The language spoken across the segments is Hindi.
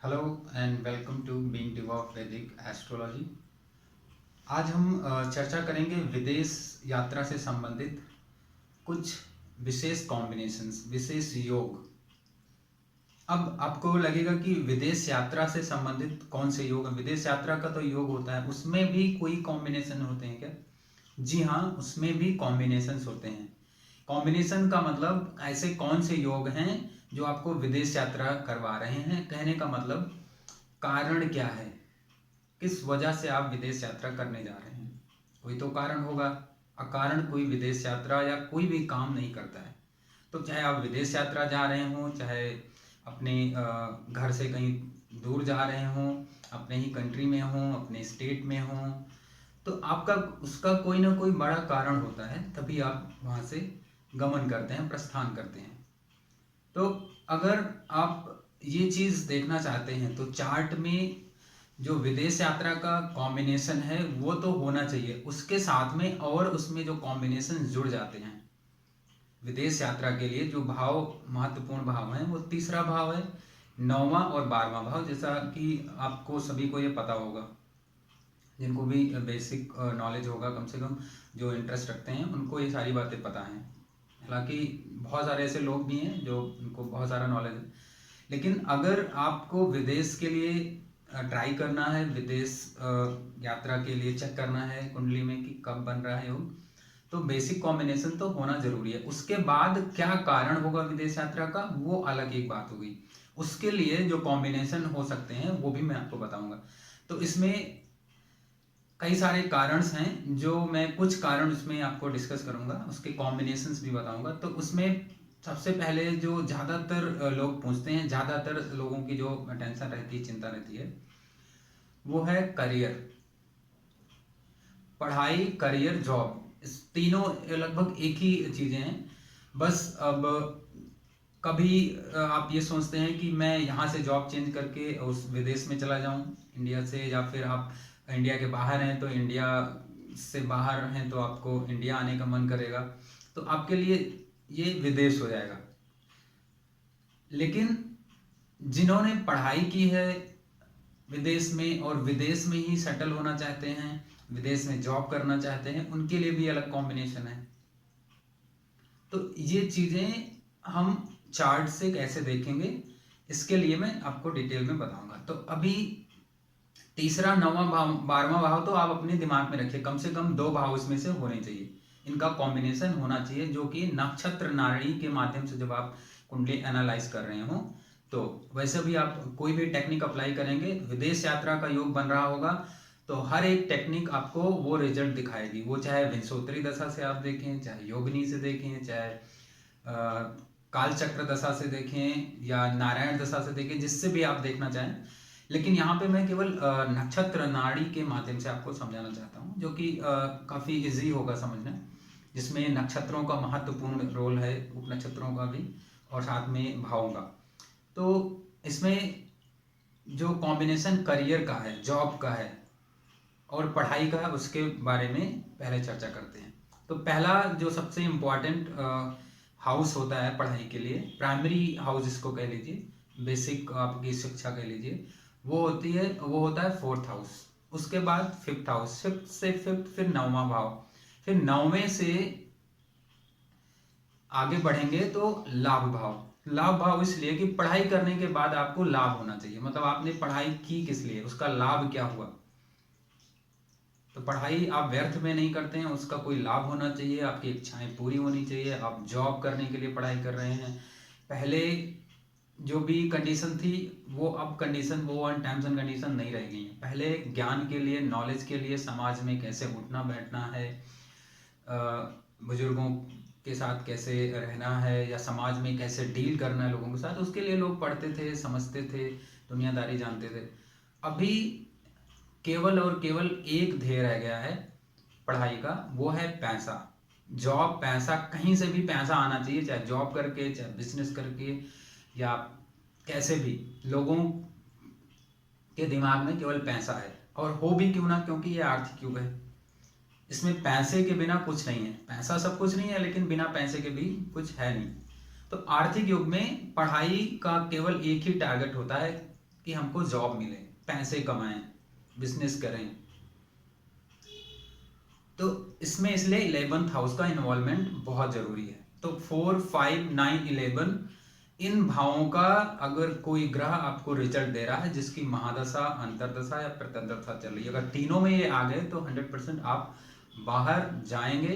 Hello and welcome to being div of Vedic astrology. आज हम चर्चा करेंगे विदेश यात्रा से संबंधित कुछ विशेष कॉम्बिनेशंस, विशेष योग। अब आपको लगेगा कि विदेश यात्रा से संबंधित कौन से योग हैं? विदेश यात्रा का तो योग होता है, उसमें भी कोई कॉम्बिनेशन होते हैं क्या? जी हाँ, उसमें भी कॉम्बिनेशंस होते हैं। कॉम्बिनेशन का मतलब ऐसे कौन से योग हैं जो आपको विदेश यात्रा करवा रहे हैं? कहने का मतलब कारण क्या है, किस वजह से आप विदेश यात्रा करने जा रहे हैं? कोई तो कारण होगा। अकारण कोई विदेश यात्रा या कोई भी काम नहीं करता है। तो चाहे आप विदेश यात्रा जा रहे हों, चाहे अपने घर से कहीं दूर जा रहे हों, अपने ही कंट्री में हों, अपने स्टेट में हों, तो आपका उसका कोई ना कोई बड़ा कारण होता है, तभी आप वहाँ से गमन करते हैं, प्रस्थान करते हैं। तो अगर आप ये चीज़ देखना चाहते हैं तो चार्ट में जो विदेश यात्रा का कॉम्बिनेशन है वो तो होना चाहिए, उसके साथ में और उसमें जो कॉम्बिनेशन जुड़ जाते हैं। विदेश यात्रा के लिए जो भाव महत्वपूर्ण भाव हैं वो तीसरा भाव है, 9वां और 12वां भाव। जैसा कि आपको सभी को ये पता होगा, जिनको भी बेसिक नॉलेज होगा, कम से कम जो इंटरेस्ट रखते हैं उनको ये सारी बातें पता हैं। हालांकि बहुत सारे ऐसे लोग भी हैं जो उनको बहुत सारा नॉलेज है, लेकिन अगर आपको विदेश के लिए ट्राई करना है, विदेश यात्रा के लिए चेक करना है कुंडली में कि कब बन रहा है योग, तो बेसिक कॉम्बिनेशन तो होना जरूरी है। उसके बाद क्या कारण होगा विदेश यात्रा का, वो अलग एक बात होगी। उसके लिए जो कॉम्बिनेशन हो सकते हैं वो भी मैं आपको बताऊंगा। तो इसमें कई सारे कारणस हैं, जो मैं कुछ कारण उसमें आपको डिस्कस करूंगा, उसके कॉम्बिनेशंस भी बताऊंगा। तो उसमें सबसे पहले जो ज़्यादातर लोग पूछते हैं, ज़्यादातर लोगों की जो टेंशन रहती है, चिंता रहती है, वो है करियर। पढ़ाई, करियर, जॉब, इस तीनों लगभग एक ही चीज़ें हैं। बस अब कभी आप ये सोचते हैं कि मैं यहाँ से जॉब चेंज करके उस विदेश में चला जाऊँ इंडिया से, या फिर आप इंडिया के बाहर हैं तो इंडिया से बाहर हैं तो आपको इंडिया आने का मन करेगा, तो आपके लिए ये विदेश हो जाएगा। लेकिन जिन्होंने पढ़ाई की है विदेश में और विदेश में ही सेटल होना चाहते हैं, विदेश में जॉब करना चाहते हैं, उनके लिए भी अलग कॉम्बिनेशन है। तो ये चीज़ें हम चार्ट से कैसे देखेंगे, इसके लिए मैं आपको डिटेल में बताऊंगा। तो अभी तीसरा, 9वां भाव, 12वां भाव तो आप अपने दिमाग में रखिए, कम से कम 2 भाव इसमें से होने चाहिए, इनका कॉम्बिनेशन होना चाहिए, जो कि नक्षत्र नाड़ी के माध्यम से जब आप कुंडली एनालाइज कर रहे हो, तो वैसे भी आप कोई भी टेक्निक अप्लाई करेंगे, विदेश यात्रा का योग बन रहा होगा तो हर एक टेक्निक आपको वो रिजल्ट दिखाएगी। वो चाहे विंशोत्तरी दशा से आप देखें, चाहे योगिनी से देखें, चाहे काल चक्र दशा से देखें, या नारायण दशा से देखें, जिससे भी आप देखना चाहें। लेकिन यहाँ पे मैं केवल नक्षत्र नाड़ी के माध्यम से आपको समझाना चाहता हूँ, जो कि काफ़ी इजी होगा समझना, जिसमें नक्षत्रों का महत्वपूर्ण रोल है, उपनक्षत्रों का भी, और साथ में भावों का। तो इसमें जो कॉम्बिनेशन करियर का है, जॉब का है और पढ़ाई का है, उसके बारे में पहले चर्चा करते हैं। तो पहला जो सबसे इम्पोर्टेंट हाउस होता है पढ़ाई के लिए, प्राइमरी हाउस इसको कह लीजिए, बेसिक आपकी शिक्षा कह लीजिए, वो होता है 4th हाउस। उसके बाद 5th हाउस, 5th से 5th फिर 9वां भाव, फिर 9वें से आगे बढ़ेंगे तो लाभ भाव। लाभ भाव इसलिए कि पढ़ाई करने के बाद आपको लाभ होना चाहिए, मतलब आपने पढ़ाई की किस लिए, उसका लाभ क्या हुआ। तो पढ़ाई आप व्यर्थ में नहीं करते हैं, उसका कोई लाभ होना चाहिए, आपकी इच्छाएं पूरी होनी चाहिए। आप जॉब करने के लिए पढ़ाई कर रहे हैं, पहले जो भी कंडीशन थी वो अब कंडीशन, वो टर्म्स एंड कंडीशन नहीं रह गई हैं। पहले ज्ञान के लिए, नॉलेज के लिए, समाज में कैसे उठना बैठना है, बुजुर्गों के साथ कैसे रहना है, या समाज में कैसे डील करना है लोगों के साथ, उसके लिए लोग पढ़ते थे, समझते थे, दुनियादारी जानते थे। अभी केवल और केवल एक ध्येय रह गया है पढ़ाई का, वो है पैसा, जॉब, पैसा, कहीं से भी पैसा आना चाहिए, चाहे जॉब करके, चाहे बिजनेस करके, या कैसे भी। लोगों के दिमाग में केवल पैसा है, और हो भी क्यों ना, क्योंकि ये आर्थिक युग है, इसमें पैसे के बिना कुछ नहीं है। पैसा सब कुछ नहीं है, लेकिन बिना पैसे के भी कुछ है नहीं। तो आर्थिक युग में पढ़ाई का केवल एक ही टारगेट होता है कि हमको जॉब मिले, पैसे कमाएं, बिजनेस करें। तो इसमें इसलिए 11th हाउस का इन्वॉल्वमेंट बहुत जरूरी है। तो 4, 5, 9, 11 इन भावों का अगर कोई ग्रह आपको रिजल्ट दे रहा है जिसकी महादशा, अंतरदशा या प्रत्यंतरदशा चल रही है, अगर तीनों में ये आ गए तो 100% आप बाहर जाएंगे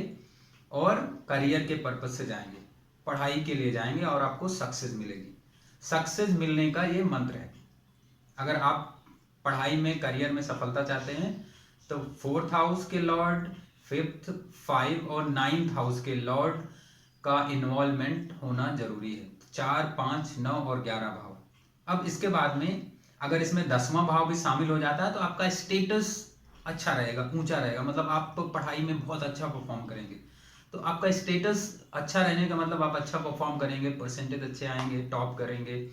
और करियर के पर्पज से जाएंगे, पढ़ाई के लिए जाएंगे और आपको सक्सेस मिलेगी। सक्सेस मिलने का ये मंत्र है। अगर आप पढ़ाई में, करियर में सफलता चाहते हैं तो 4th हाउस के लॉर्ड, 5th, 5 और 9th हाउस के लॉर्ड का इन्वॉल्वमेंट होना जरूरी है। 4, 5, 9 और 11 भाव। अब इसके बाद में अगर इसमें 10वां भाव भी शामिल हो जाता है तो आपका स्टेटस अच्छा रहेगा, ऊंचा रहेगा, मतलब आप पढ़ाई में बहुत अच्छा परफॉर्म करेंगे। तो आपका स्टेटस अच्छा रहने का मतलब आप अच्छा परफॉर्म करेंगे, परसेंटेज अच्छे आएंगे, टॉप करेंगे,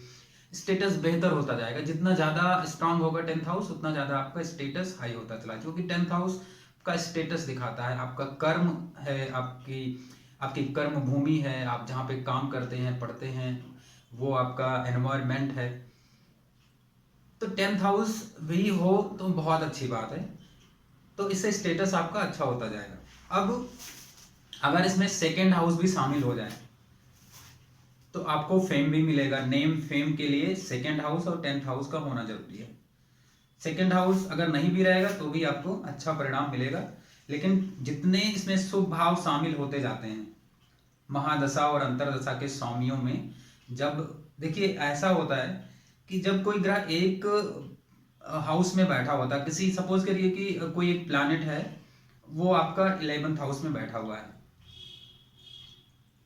स्टेटस बेहतर होता जाएगा। जितना ज्यादा स्ट्रांग होगा 10th हाउस उतना ज्यादा आपका स्टेटस हाई होता चला, क्योंकि 10th हाउस का स्टेटस दिखाता है, आपका कर्म है, आपकी कर्म भूमि है, आप जहाँ पे काम करते हैं, पढ़ते हैं, वो आपका एनवायरमेंट है। तो 10th हाउस भी हो तो बहुत अच्छी बात है, तो इससे स्टेटस आपका अच्छा होता जाएगा। अब अगर इसमें 2nd हाउस भी शामिल हो जाए तो आपको फेम भी मिलेगा। नेम, फेम के लिए 2nd हाउस और 10th हाउस का होना जरूरी है। 2nd हाउस अगर नहीं भी रहेगा तो भी आपको अच्छा परिणाम मिलेगा। लेकिन जितने इसमें शुभ भाव शामिल होते जाते हैं महादशा और अंतरदशा के स्वामियों में, जब देखिए ऐसा होता है कि जब कोई ग्रह एक हाउस में बैठा हुआ था, किसी सपोज करिए कि कोई एक प्लैनेट है वो आपका 11th हाउस में बैठा हुआ है,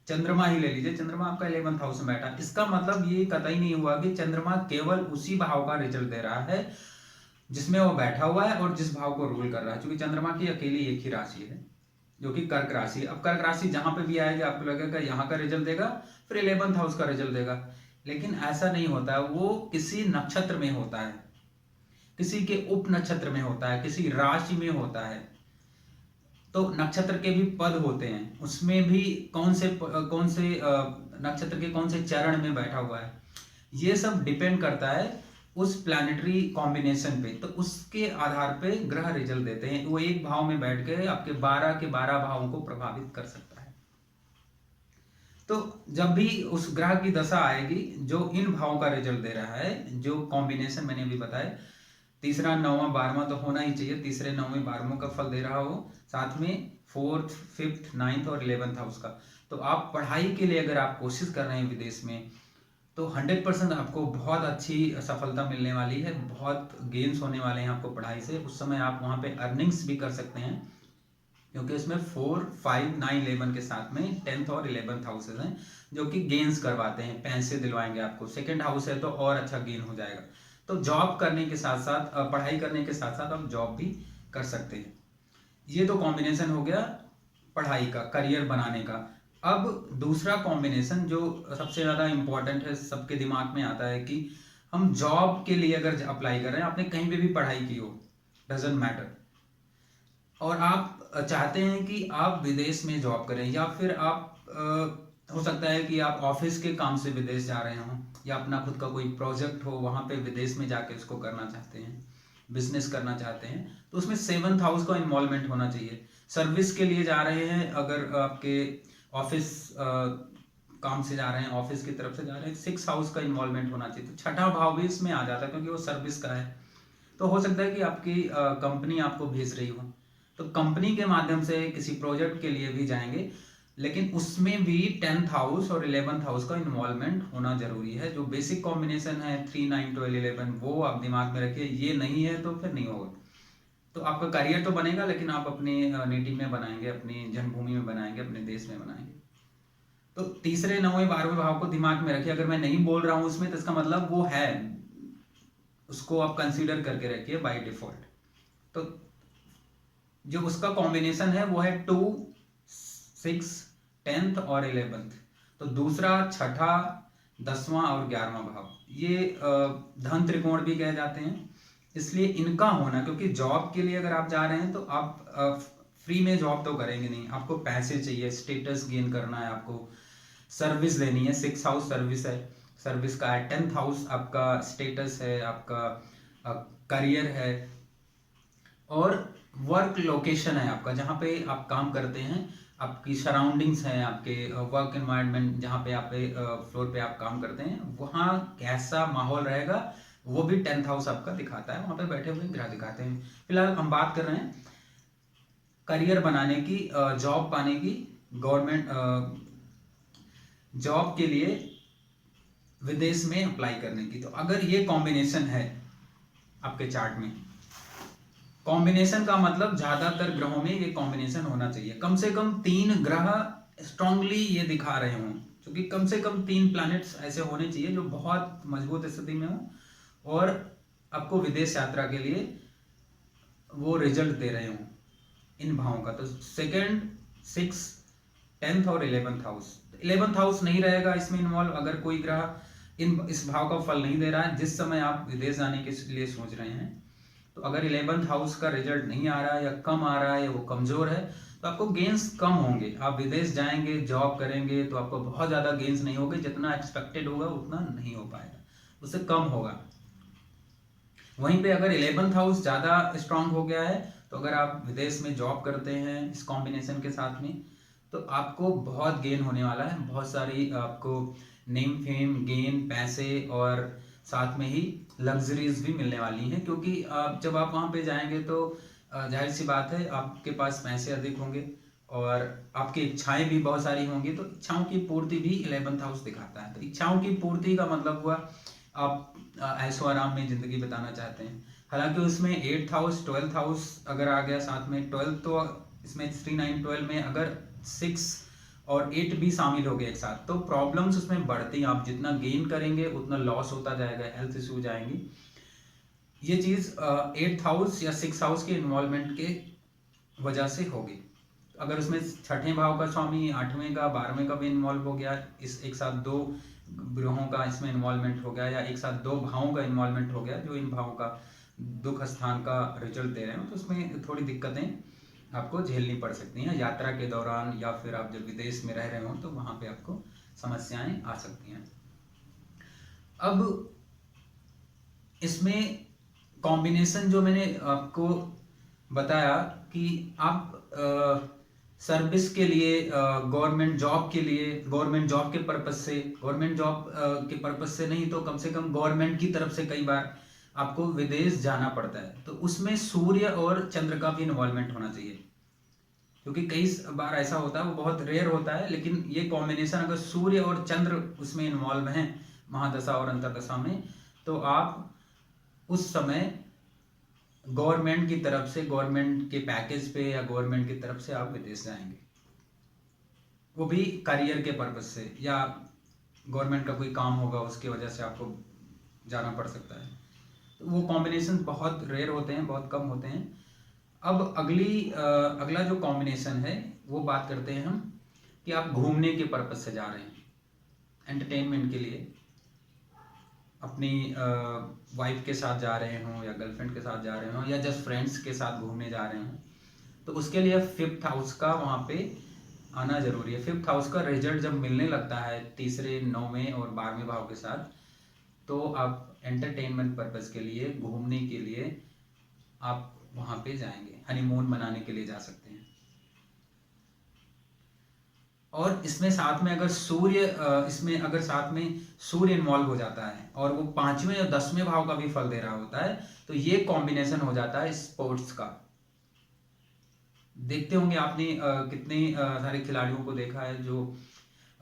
चंद्रमा ही ले लीजिए, चंद्रमा आपका 11th हाउस में बैठा, इसका मतलब ये कतई नहीं हुआ कि चंद्रमा केवल उसी भाव का रिजल्ट दे रहा है जिसमें वो बैठा हुआ है और जिस भाव को रूल कर रहा है, क्योंकि चंद्रमा की अकेली एक ही राशि है जो कि कर्क राशि। अब कर्क राशि जहां पे भी आएगी आपको लगेगा यहाँ का रिजल्ट देगा, फिर 11th हाउस का रिजल्ट देगा, लेकिन ऐसा नहीं होता है। वो किसी नक्षत्र में होता है, किसी के उप नक्षत्र में होता है, किसी राशि में होता है। तो नक्षत्र के भी पद होते हैं, उसमें भी कौन से नक्षत्र के कौन से चरण में बैठा हुआ है, ये सब डिपेंड करता है उस प्लैनेटरी कॉम्बिनेशन पे। तो उसके आधार पे ग्रह रिजल्ट देते हैं। वो एक भाव में बैठ के आपके 12 के 12 भावों को प्रभावित कर सकता है। तो जब भी उस ग्रह की दशा आएगी जो इन भावों का रिजल्ट दे रहा है, जो कॉम्बिनेशन मैंने अभी बताया, 3रा, 9वां, 12वां तो होना ही चाहिए, 3रे, 9वें, 12वें का फल दे रहा हो, साथ में 4th, 5th, 9th और 11th हाउस का। तो आप पढ़ाई के लिए अगर आप कोशिश कर रहे हैं विदेश में तो 100% आपको बहुत अच्छी सफलता मिलने वाली है, बहुत गेन्स होने वाले हैं आपको पढ़ाई से। उस समय आप वहाँ पे अर्निंग्स भी कर सकते हैं, क्योंकि इसमें 4, 5, 9, 11 के साथ में 10th और 11th हाउसेज हैं जो कि गेन्स करवाते हैं, पैसे दिलवाएंगे आपको। 2nd हाउस है तो और अच्छा गेन हो जाएगा। तो जॉब करने के साथ साथ, पढ़ाई करने के साथ साथ आप जॉब भी कर सकते हैं। ये तो कॉम्बिनेशन हो गया पढ़ाई का, करियर बनाने का। अब दूसरा कॉम्बिनेशन जो सबसे ज़्यादा इंपॉर्टेंट है, सबके दिमाग में आता है कि हम जॉब के लिए अगर अप्लाई कर रहे हैं, आपने कहीं पे भी पढ़ाई की हो, डजेंट मैटर, और आप चाहते हैं कि आप विदेश में जॉब करें, या फिर आप हो सकता है कि आप ऑफिस के काम से विदेश जा रहे हों, या अपना खुद का कोई प्रोजेक्ट हो, वहाँ पे विदेश में जाके उसको करना चाहते हैं, बिजनेस करना चाहते हैं, तो उसमें 7th हाउस का इन्वॉल्वमेंट होना चाहिए। सर्विस के लिए जा रहे हैं, अगर आपके ऑफिस काम से जा रहे हैं, ऑफिस की तरफ से जा रहे हैं, 6th हाउस का इन्वॉल्वमेंट होना चाहिए। तो छठा भाव भी इसमें आ जाता है क्योंकि वो सर्विस का है। तो हो सकता है कि आपकी कंपनी आपको भेज रही हो, तो कंपनी के माध्यम से किसी प्रोजेक्ट के लिए भी जाएंगे, लेकिन उसमें भी 10th हाउस और 11th हाउस का इन्वॉल्वमेंट होना जरूरी है। जो बेसिक कॉम्बिनेशन है 3, 9, 12, 11, वो आप दिमाग में रखिए। ये नहीं है तो फिर नहीं होगा। तो आपका करियर तो बनेगा, लेकिन आप अपने नेटिव में बनाएंगे, अपनी जन्मभूमि में बनाएंगे, अपने देश में बनाएंगे। तो 3रे, 9वें, 12वें भाव को दिमाग में रखिए। अगर मैं नहीं बोल रहा हूं उसमें तो इसका मतलब वो है, उसको आप कंसीडर करके रखिए बाय डिफॉल्ट। तो जो उसका कॉम्बिनेशन है वो है 2, 6, 10th और 11th। तो दूसरा, छठा, 10वां और 11वां भाव, ये धन त्रिकोण भी कहे जाते हैं। इसलिए इनका होना, क्योंकि जॉब के लिए अगर आप जा रहे हैं तो आप फ्री में जॉब तो करेंगे नहीं, आपको पैसे चाहिए, स्टेटस गेन करना है, आपको सर्विस लेनी है। 6th हाउस सर्विस है, सर्विस का है, 10th हाउस आपका स्टेटस है, आपका करियर है, और वर्क लोकेशन है आपका, जहाँ पे आप काम करते हैं, आपकी सराउंडिंग्स हैं, आपके वर्क एनवायरनमेंट जहाँ पे आप फ्लोर पे आप काम करते हैं वहाँ कैसा माहौल रहेगा, वो भी 10th हाउस आपका दिखाता है, वहाँ पे बैठे हुए ग्रह दिखाते हैं। फिलहाल हम बात कर रहे हैं करियर बनाने की, जॉब पाने की, गवर्नमेंट जॉब के लिए विदेश में अप्लाई करने की। तो अगर ये कॉम्बिनेशन है आपके चार्ट में, कॉम्बिनेशन का मतलब ज्यादातर ग्रहों में ये कॉम्बिनेशन होना चाहिए, कम से कम 3 ग्रह स्ट्रांगली ये दिखा रहे हों, क्योंकि कम से कम 3 प्लैनेट्स ऐसे होने चाहिए जो बहुत मजबूत स्थिति में हो और आपको विदेश यात्रा के लिए वो रिजल्ट दे रहे हों इन भावों का। तो 2nd, 6th, 10th और 11th हाउस। 11th हाउस नहीं रहेगा इसमें इन्वॉल्व अगर कोई ग्रह इस भाव का फल नहीं दे रहा है जिस समय आप विदेश जाने के लिए सोच रहे हैं। तो अगर 11th हाउस का रिजल्ट नहीं आ रहा है या कम आ रहा है या वो कमजोर है तो आपको गेन्स कम होंगे। आप विदेश जाएंगे, जॉब करेंगे तो आपको बहुत ज्यादा गेन्स नहीं होंगे, जितना एक्सपेक्टेड होगा उतना नहीं हो पाएगा, उससे कम होगा। वहीं पे अगर 11th हाउस ज्यादा स्ट्रांग हो गया है तो अगर आप विदेश में जॉब करते हैं इस कॉम्बिनेशन के साथ में तो आपको बहुत गेन होने वाला है, बहुत सारी आपको नेम फेम गेन, पैसे और साथ में ही लग्जरीज भी मिलने वाली हैं, क्योंकि जब आप वहाँ पे जाएंगे तो जाहिर सी बात है आपके पास पैसे अधिक होंगे और आपकी इच्छाएं भी बहुत सारी होंगी। तो इच्छाओं की पूर्ति भी 11th हाउस दिखाता है। तो इच्छाओं की पूर्ति का मतलब हुआ आप ऐशो आराम में जिंदगी बिताना चाहते हैं। हालांकि उसमें 8th हाउस, 12th हाउस अगर आ गया साथ में, 12 तो इसमें 3, 9, 12 में अगर 6 और 8 भी शामिल हो गए एक साथ तो प्रॉब्लम्स उसमें बढ़ती हैं। आप जितना गेन करेंगे उतना लॉस होता जाएगा, हेल्थ इश्यूज आएंगी। ये चीज 8th हाउस या 6th हाउस के इन्वॉल्वमेंट के वजह से होगी। अगर उसमें 6ठे भाव का स्वामी 8वें का 12वें का भी इन्वॉल्व हो गया, इस एक साथ 2 ग्रहों का इसमें इन्वॉल्वमेंट हो गया या एक साथ 2 भावों का इन्वॉल्वमेंट हो गया जो इन भावों का दुख स्थान का रिजल्ट दे रहे हो, तो उसमें थोड़ी दिक्कतें आपको झेलनी पड़ सकती हैं यात्रा के दौरान, या फिर आप जब विदेश में रह रहे हो तो वहां पे आपको समस्याएं आ सकती हैं। अब इसमें कॉम्बिनेशन जो मैंने आपको बताया कि आप सर्विस के लिए, गवर्नमेंट जॉब के लिए, गवर्नमेंट जॉब के पर्पज से, गवर्नमेंट जॉब के पर्पज से नहीं तो कम से कम गवर्नमेंट की तरफ से कई बार आपको विदेश जाना पड़ता है, तो उसमें सूर्य और चंद्र का भी इन्वॉल्वमेंट होना चाहिए, क्योंकि कई बार ऐसा होता है, वो बहुत रेयर होता है, लेकिन ये कॉम्बिनेशन अगर सूर्य और चंद्र उसमें इन्वॉल्व हैं महादशा और अंतरदशा में, तो आप उस समय गवर्नमेंट की तरफ से, गवर्नमेंट के पैकेज पे या गवर्नमेंट की तरफ से आप विदेश जाएंगे, वो भी करियर के पर्पज से, या गवर्नमेंट का कोई काम होगा उसकी वजह से आपको जाना पड़ सकता है। तो वो कॉम्बिनेशन बहुत रेयर होते हैं, बहुत कम होते हैं। अब अगला जो कॉम्बिनेशन है वो बात करते हैं हम कि आप घूमने के पर्पज से जा रहे हैं, एंटरटेनमेंट के लिए, अपनी वाइफ के साथ जा रहे हों या गर्लफ्रेंड के साथ जा रहे हों या जस्ट फ्रेंड्स के साथ घूमने जा रहे हों, तो उसके लिए 5th हाउस का वहाँ पे आना जरूरी है। 5th हाउस का रिजल्ट जब मिलने लगता है 3रे, 9वें और 12वें भाव के साथ, तो आप एंटरटेनमेंट पर्पज के लिए, घूमने के लिए आप वहाँ पे जाएंगे, हनीमून मनाने के लिए जा सकते हैं। और इसमें साथ में अगर सूर्य इन्वॉल्व हो जाता है और वो 5वें और 10वें भाव का भी फल दे रहा होता है, तो ये कॉम्बिनेशन हो जाता है स्पोर्ट्स का। देखते होंगे आपने कितने सारे खिलाड़ियों को देखा है जो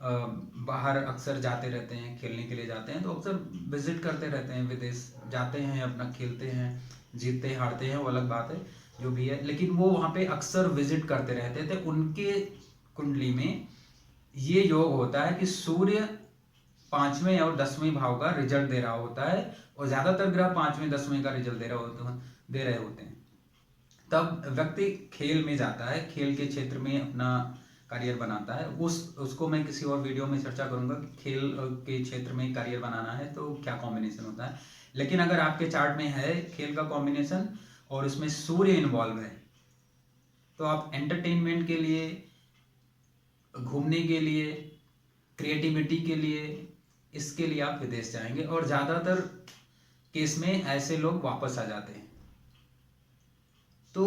बाहर अक्सर जाते रहते हैं, खेलने के लिए जाते हैं, तो अक्सर विजिट करते रहते हैं, विदेश जाते हैं, अपना खेलते हैं, जीतते हारते हैं वो अलग बात है जो भी है, लेकिन वो वहाँ पे अक्सर विजिट करते रहते थे। उनके कुंडली में ये योग होता है कि सूर्य 5वें और 10वें भाव का रिजल्ट दे रहा होता है, और ज्यादातर ग्रह 5वें 10वें का रिजल्ट दे रहे होते हैं। तब व्यक्ति खेल में जाता है, खेल के क्षेत्र में अपना करियर बनाता है। उसको मैं किसी और वीडियो में चर्चा करूंगा कि खेल के क्षेत्र में करियर बनाना है तो क्या कॉम्बिनेशन होता है। लेकिन अगर आपके चार्ट में है खेल का कॉम्बिनेशन और उसमें सूर्य इन्वॉल्व है, तो आप एंटरटेनमेंट के लिए, घूमने के लिए, क्रिएटिविटी के लिए इसके लिए आप विदेश जाएंगे, और ज़्यादातर केस में ऐसे लोग वापस आ जाते हैं। तो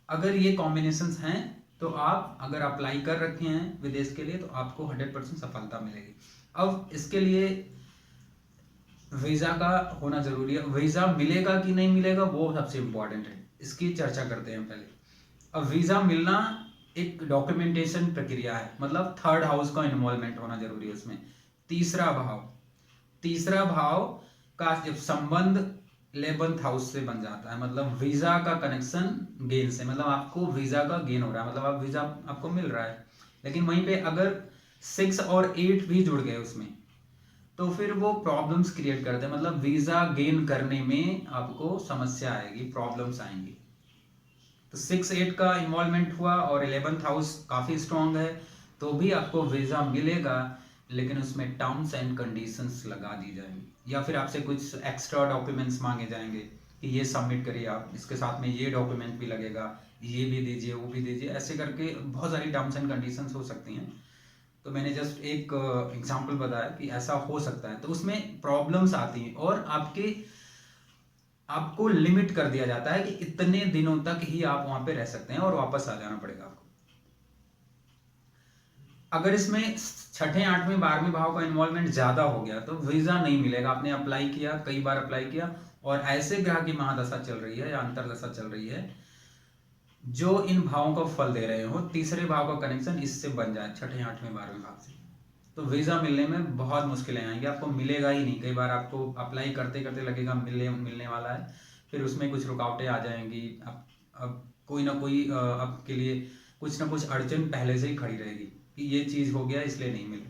अगर ये कॉम्बिनेशंस हैं तो आप अगर अप्लाई कर रखे हैं विदेश के लिए तो आपको 100% सफलता मिलेगी। अब इसके लिए वीज़ा का होना जरूरी है। वीज़ा मिलेगा कि नहीं मिलेगा वो सबसे इम्पोर्टेंट है, इसकी चर्चा करते हैं पहले। अब वीज़ा मिलना एक डॉक्यूमेंटेशन प्रक्रिया है, मतलब थर्ड हाउस का इन्वॉल्वमेंट होना जरूरी है उसमें। तीसरा भाव का जब संबंध 11th हाउस से बन जाता है, मतलब वीजा का कनेक्शन गेन से, मतलब आपको वीजा का गेन हो रहा है, मतलब आप वीजा आपको मिल रहा है। लेकिन वहीं पे अगर 6 और 8 भी जुड़ गए उसमें तो फिर वो प्रॉब्लम्स क्रिएट करते हैं, मतलब वीजा गेन करने में आपको समस्या आएगी, प्रॉब्लम्स आएंगी। तो 6-8 का इन्वॉल्वमेंट हुआ और 11th हाउस काफी स्ट्रांग है तो भी आपको वीजा मिलेगा, लेकिन उसमें टर्म्स एंड कंडीशंस लगा दी जाएंगी, या फिर आपसे कुछ एक्स्ट्रा डॉक्यूमेंट्स मांगे जाएंगे कि ये सबमिट करिए आप, इसके साथ में ये डॉक्यूमेंट भी लगेगा, ये भी दीजिए, वो भी दीजिए, ऐसे करके बहुत सारी टर्म्स एंड कंडीशंस हो सकती हैं। तो मैंने जस्ट एक एग्जांपल बताया कि ऐसा हो सकता है, तो उसमें प्रॉब्लम्स आती हैं और आपको लिमिट कर दिया जाता है कि इतने दिनों तक ही आप वहां पे रह सकते हैं और वापस आ जाना पड़ेगा आपको। अगर इसमें 6ठे 8वें 12वें भाव का इन्वॉल्वमेंट ज्यादा हो गया तो वीजा नहीं मिलेगा। आपने अप्लाई किया, कई बार अप्लाई किया, और ऐसे ग्रह की महादशा चल रही है या अंतरदशा चल रही है जो इन भावों का फल दे रहे हो, तीसरे भाव का कनेक्शन इससे बन जाए 6ठे 8वें 12वें भाव से, तो वीजा मिलने में बहुत मुश्किलें आएंगी, आपको मिलेगा ही नहीं। कई बार आपको अप्लाई करते करते लगेगा मिलने वाला है, फिर उसमें कुछ रुकावटें आ जाएंगी। अब कोई ना कोई आपके लिए कुछ ना कुछ अड़चन पहले से ही खड़ी रहेगी कि ये चीज हो गया इसलिए नहीं मिला।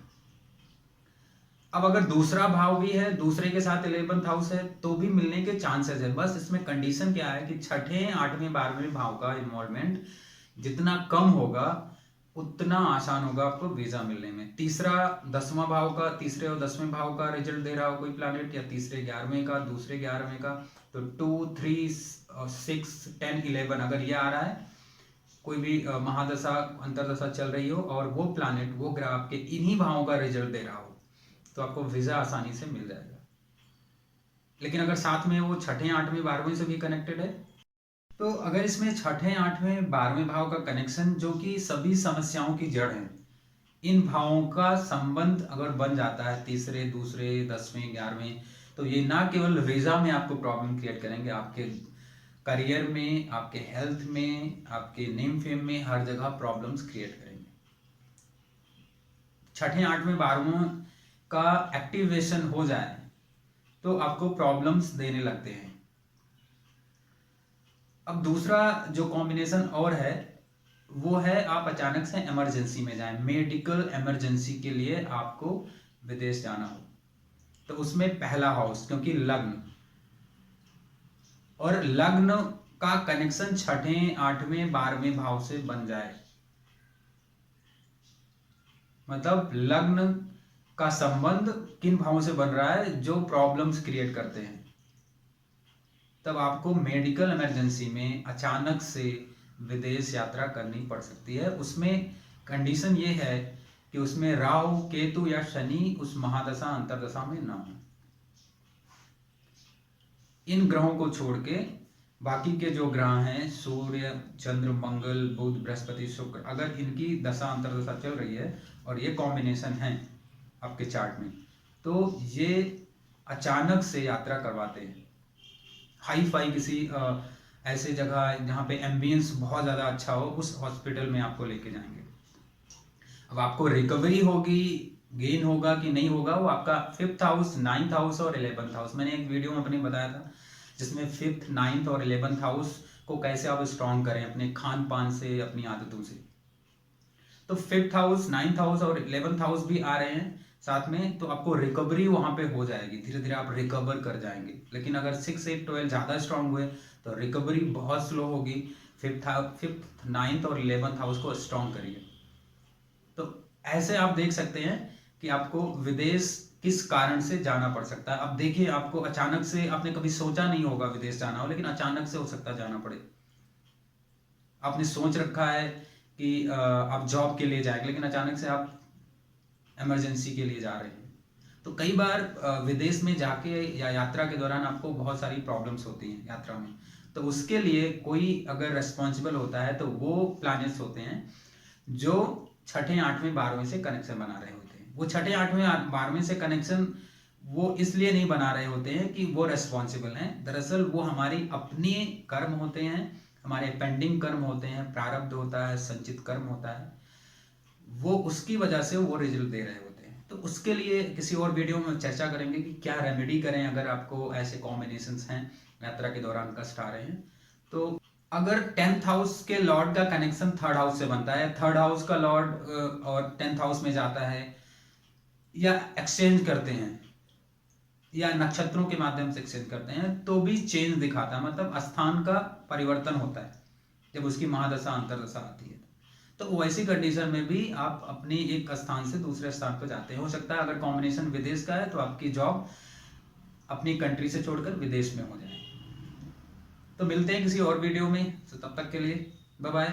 अब अगर दूसरा भाव भी है, दूसरे के साथ 11th हाउस है, तो भी मिलने के चांसेस है। बस इसमें कंडीशन क्या है कि 6ठे 8वें 12वें भाव का इन्वॉल्वमेंट जितना कम होगा उतना आसान होगा आपको वीजा मिलने में। तीसरा 10वां भाव का, तीसरे और 10वें भाव का रिजल्ट दे रहा हो कोई प्लैनेट, या तीसरे 11वें का, दूसरे 11वें का, तो 2 3 6 10 11 अगर ये आ रहा है, कोई भी महादशा अंतरदशा चल रही हो और वो प्लैनेट, वो ग्रह आपके इन्हीं भावों का रिजल्ट दे रहा हो, तो आपको वीजा आसानी से मिल जाएगा। लेकिन अगर साथ में वो 6ठे 8वें 12वें से भी कनेक्टेड है, तो अगर इसमें 6ठे 8वें 12वें भाव का कनेक्शन जो कि सभी समस्याओं की जड़ है, इन भावों का संबंध अगर बन जाता है, तीसरे, दूसरे, 10वें, 11वें, तो ये ना केवल वीजा में आपको प्रॉब्लम क्रिएट करेंगे, आपके करियर में, आपके हेल्थ में, आपके नेम फेम में, हर जगह प्रॉब्लम्स क्रिएट करेंगे। 6ठे 8वें 12वें का एक्टिवेशन हो जाए तो आपको प्रॉब्लम्स देने लगते हैं। अब दूसरा जो कॉम्बिनेशन और है वो है आप अचानक से इमरजेंसी में जाएं, मेडिकल इमरजेंसी के लिए आपको विदेश जाना हो, तो उसमें पहला हाउस, क्योंकि लग्न और लग्न का कनेक्शन 6ठे 8वें 12वें भाव से बन जाए, मतलब लग्न का संबंध किन भावों से बन रहा है जो प्रॉब्लम्स क्रिएट करते हैं, तब आपको मेडिकल इमरजेंसी में अचानक से विदेश यात्रा करनी पड़ सकती है। उसमें कंडीशन ये है कि उसमें राहु, केतु या शनि उस महादशा अंतरदशा में ना हो। इन ग्रहों को छोड़ के बाकी के जो ग्रह हैं, सूर्य, चंद्र, मंगल, बुध, बृहस्पति, शुक्र, अगर इनकी दशा अंतरदशा चल रही है और ये कॉम्बिनेशन है आपके चार्ट में, तो ये अचानक से यात्रा करवाते हैं। हाई फाई किसी ऐसे जगह जहाँ पे एम्बियंस बहुत ज़्यादा अच्छा हो, उस हॉस्पिटल में आपको लेके जाएंगे। अब आपको रिकवरी होगी, गेन होगा कि नहीं होगा, वो आपका 5th हाउस, 9th हाउस और 11th हाउस, मैंने एक वीडियो में अपने बताया था जिसमें 5th, 9th और 11th हाउस को कैसे आप स्ट्रॉन्ग करें अपने खान पान से, अपनी आदतों से। तो 5th हाउस, 9th हाउस और 11th हाउस भी आ रहे हैं साथ में, तो आपको रिकवरी वहां पे हो जाएगी, धीरे धीरे आप रिकवर कर जाएंगे। लेकिन अगर 6, 8, 12 ज्यादा स्ट्रांग हुए तो रिकवरी बहुत स्लो होगी। 5th, 9th और 11th हाउस को स्ट्रांग करिए। तो ऐसे आप देख सकते हैं कि आपको विदेश किस कारण से जाना पड़ सकता है। अब देखिए, आपको अचानक से, आपने कभी सोचा नहीं होगा विदेश जाना हो, लेकिन अचानक से हो सकता है जाना पड़े। आपने सोच रखा है कि आप जॉब के लिए जाएंगे, लेकिन अचानक से आप इमरजेंसी के लिए जा रहे हैं, तो तो कई बार विदेश में जाके या यात्रा के दौरान आपको बहुत सारी प्रॉब्लम्स होती हैं यात्रा में। तो उसके लिए कोई अगर रिस्पॉन्सिबल होता है तो वो प्लैनेट्स होते हैं जो छठे, आठवें, 12वें से कनेक्शन बना रहे होते हैं। वो छठे, आठवें, 12वें से कनेक्शन वो इसलिए नहीं बना रहे होते हैं कि वो रेस्पॉन्सिबल हैं। दरअसल वो हमारी अपने कर्म होते हैं, हमारे पेंडिंग कर्म होते हैं, प्रारब्ध होता है, संचित कर्म होता है, वो उसकी वजह से वो रिजल्ट दे रहे होते हैं। तो उसके लिए किसी और वीडियो में चर्चा करेंगे कि क्या रेमेडी करें अगर आपको ऐसे कॉम्बिनेशंस हैं, यात्रा के दौरान कष्ट आ रहे हैं। तो अगर 10th हाउस के लॉर्ड का कनेक्शन 3rd हाउस से बनता है, 3rd हाउस का लॉर्ड और 10th हाउस में जाता है, या एक्सचेंज करते हैं, या नक्षत्रों के माध्यम से एक्सचेंज करते हैं, तो भी चेंज दिखाता है, मतलब स्थान का परिवर्तन होता है जब उसकी महादशा अंतरदशा आती है। तो वैसी कंडीशन में भी आप अपने एक स्थान से दूसरे स्थान पर जाते हैं। हो सकता है अगर कॉम्बिनेशन विदेश का है तो आपकी जॉब अपनी कंट्री से छोड़कर विदेश में हो जाए। तो मिलते हैं किसी और वीडियो में, तो तब तक के लिए बाय बाय।